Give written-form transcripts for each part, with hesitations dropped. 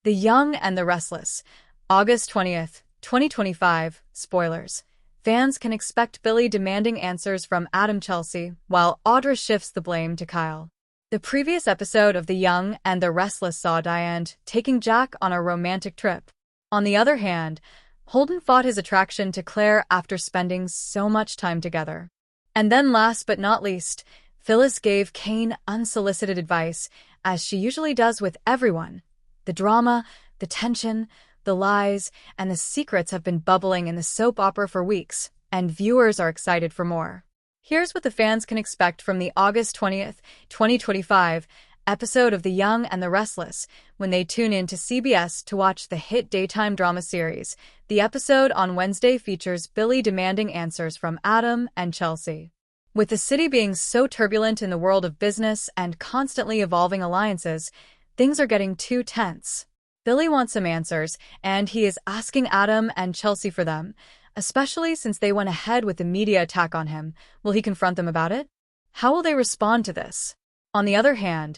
The Young and the Restless, August 20th, 2025, spoilers. Fans can expect Billy demanding answers from Adam Chelsea, while Audra shifts the blame to Kyle. The previous episode of The Young and the Restless saw Diane taking Jack on a romantic trip. On the other hand, Holden fought his attraction to Claire after spending so much time together. And then last but not least, Phyllis gave Kane unsolicited advice, as she usually does with everyone. The drama, the tension, the lies, and the secrets have been bubbling in the soap opera for weeks, and viewers are excited for more. Here's what the fans can expect from the August 20th, 2025 episode of The Young and the Restless when they tune in to CBS to watch the hit daytime drama series. The episode on Wednesday features Billy demanding answers from Adam and Chelsea. With the city being so turbulent in the world of business and constantly evolving alliances, things are getting too tense. Billy wants some answers, and he is asking Adam and Chelsea for them, especially since they went ahead with the media attack on him. Will he confront them about it? How will they respond to this? On the other hand,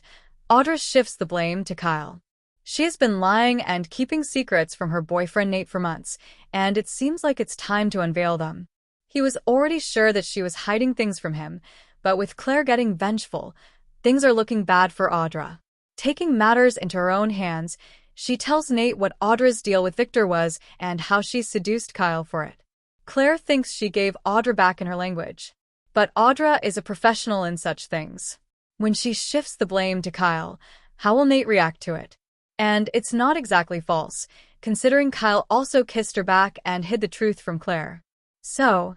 Audra shifts the blame to Kyle. She has been lying and keeping secrets from her boyfriend Nate for months, and it seems like it's time to unveil them. He was already sure that she was hiding things from him, but with Claire getting vengeful, things are looking bad for Audra. Taking matters into her own hands, she tells Nate what Audra's deal with Victor was and how she seduced Kyle for it. Claire thinks she gave Audra back in her language, but Audra is a professional in such things. When she shifts the blame to Kyle, how will Nate react to it? And it's not exactly false, considering Kyle also kissed her back and hid the truth from Claire. So,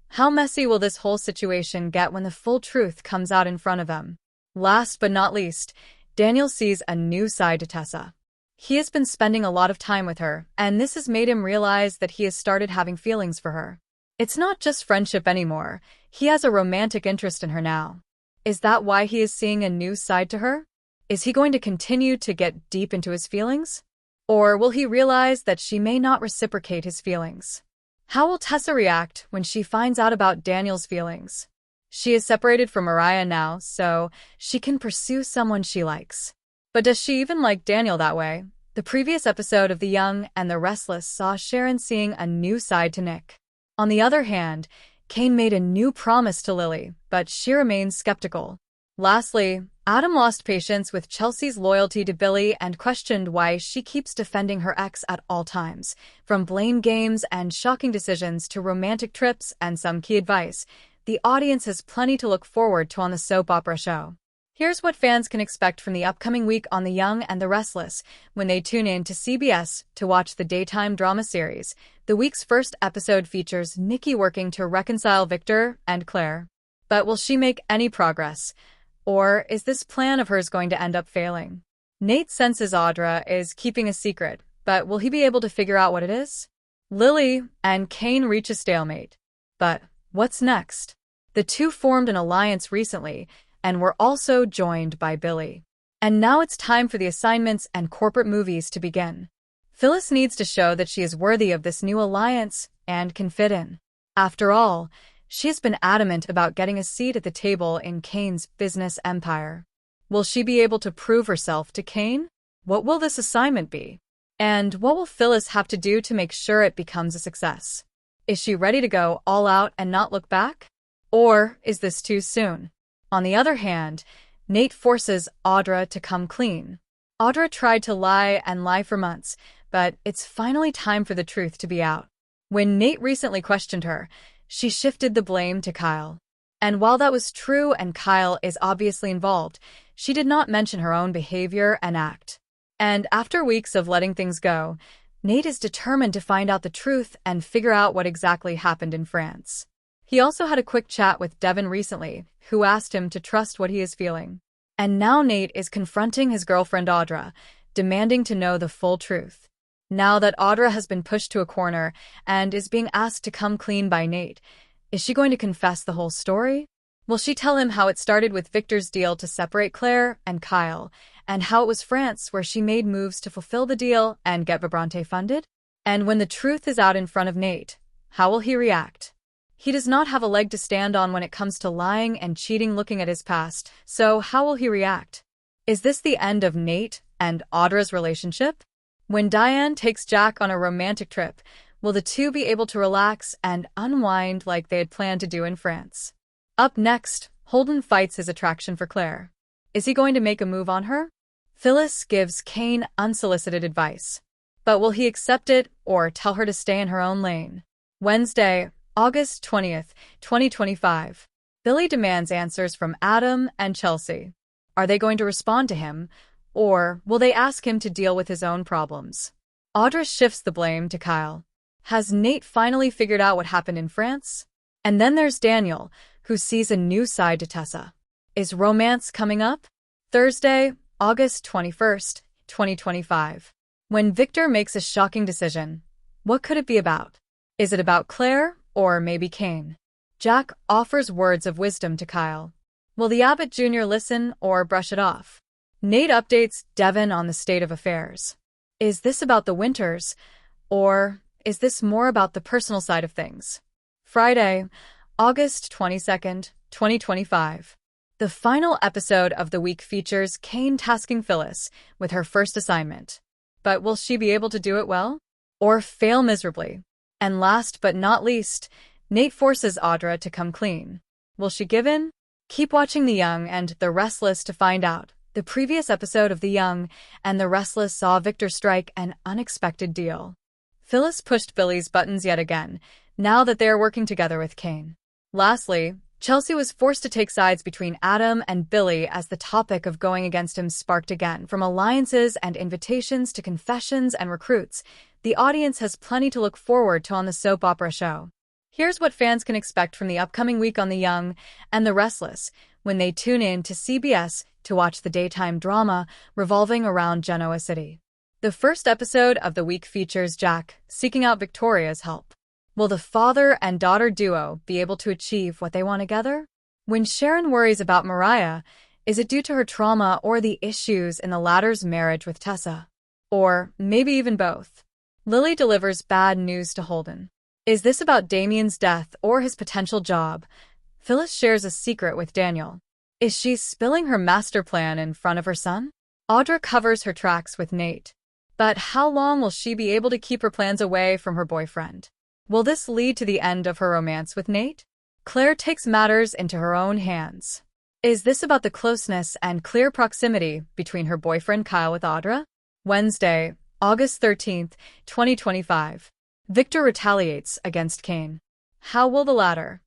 how messy will this whole situation get when the full truth comes out in front of them? Last but not least, Daniel sees a new side to Tessa. He has been spending a lot of time with her, and this has made him realize that he has started having feelings for her. It's not just friendship anymore, he has a romantic interest in her now. Is that why he is seeing a new side to her? Is he going to continue to get deep into his feelings? Or will he realize that she may not reciprocate his feelings? How will Tessa react when she finds out about Daniel's feelings? She is separated from Mariah now, so she can pursue someone she likes. But does she even like Daniel that way? The previous episode of The Young and the Restless saw Sharon seeing a new side to Nick. On the other hand, Kane made a new promise to Lily, but she remains skeptical. Lastly, Adam lost patience with Chelsea's loyalty to Billy and questioned why she keeps defending her ex at all times. From blame games and shocking decisions to romantic trips and some key advice, the audience has plenty to look forward to on the soap opera show. Here's what fans can expect from the upcoming week on The Young and the Restless when they tune in to CBS to watch the daytime drama series. The week's first episode features Nikki working to reconcile Victor and Claire. But will she make any progress? Or is this plan of hers going to end up failing? Nate senses Audra is keeping a secret, but will he be able to figure out what it is? Lily and Kane reach a stalemate. But what's next? The two formed an alliance recently, and were also joined by Billy. And now it's time for the assignments and corporate movies to begin. Phyllis needs to show that she is worthy of this new alliance and can fit in. After all, she has been adamant about getting a seat at the table in Kane's business empire. Will she be able to prove herself to Kane? What will this assignment be? And what will Phyllis have to do to make sure it becomes a success? Is she ready to go all out and not look back? Or is this too soon? On the other hand, Nate forces Audra to come clean. Audra tried to lie for months, but it's finally time for the truth to be out. When Nate recently questioned her, she shifted the blame to Kyle. And while that was true and Kyle is obviously involved, she did not mention her own behavior and act. And after weeks of letting things go, Nate is determined to find out the truth and figure out what exactly happened in France. He also had a quick chat with Devin recently, who asked him to trust what he is feeling. And now Nate is confronting his girlfriend Audra, demanding to know the full truth. Now that Audra has been pushed to a corner and is being asked to come clean by Nate, is she going to confess the whole story? Will she tell him how it started with Victor's deal to separate Claire and Kyle, and how it was France where she made moves to fulfill the deal and get Vibrante funded? And when the truth is out in front of Nate, how will he react? He does not have a leg to stand on when it comes to lying and cheating looking at his past, so how will he react? Is this the end of Nate and Audra's relationship? When Diane takes Jack on a romantic trip, will the two be able to relax and unwind like they had planned to do in France? Up next, Holden fights his attraction for Claire. Is he going to make a move on her? Phyllis gives Kane unsolicited advice. But will he accept it or tell her to stay in her own lane? Wednesday, August 20th, 2025. Billy demands answers from Adam and Chelsea. Are they going to respond to him, or will they ask him to deal with his own problems? Audra shifts the blame to Kyle. Has Nate finally figured out what happened in France? And then there's Daniel, who sees a new side to Tessa. Is romance coming up? Thursday, August 21st, 2025. When Victor makes a shocking decision, what could it be about? Is it about Claire, or maybe Kane? Jack offers words of wisdom to Kyle. Will the Abbott Jr. listen or brush it off? Nate updates Devon on the state of affairs. Is this about the Winters, or is this more about the personal side of things? Friday, August 22nd, 2025. The final episode of the week features Kane tasking Phyllis with her first assignment. But will she be able to do it well? Or fail miserably? And last but not least, Nate forces Audra to come clean. Will she give in? Keep watching The Young and The Restless to find out. The previous episode of The Young and The Restless saw Victor strike an unexpected deal. Phyllis pushed Billy's buttons yet again, now that they are working together with Kane. Lastly, Chelsea was forced to take sides between Adam and Billy as the topic of going against him sparked again. From alliances and invitations to confessions and recruits, the audience has plenty to look forward to on the soap opera show. Here's what fans can expect from the upcoming week on The Young and The Restless when they tune in to CBS to watch the daytime drama revolving around Genoa City. The first episode of the week features Jack seeking out Victoria's help. Will the father and daughter duo be able to achieve what they want together? When Sharon worries about Mariah, is it due to her trauma or the issues in the latter's marriage with Tessa? Or maybe even both? Lily delivers bad news to Holden. Is this about Damien's death or his potential job? Phyllis shares a secret with Daniel. Is she spilling her master plan in front of her son? Audra covers her tracks with Nate. But how long will she be able to keep her plans away from her boyfriend? Will this lead to the end of her romance with Nate? Claire takes matters into her own hands. Is this about the closeness and clear proximity between her boyfriend Kyle with Audra? Wednesday, August 13th, 2025. Victor retaliates against Kane. How will the latter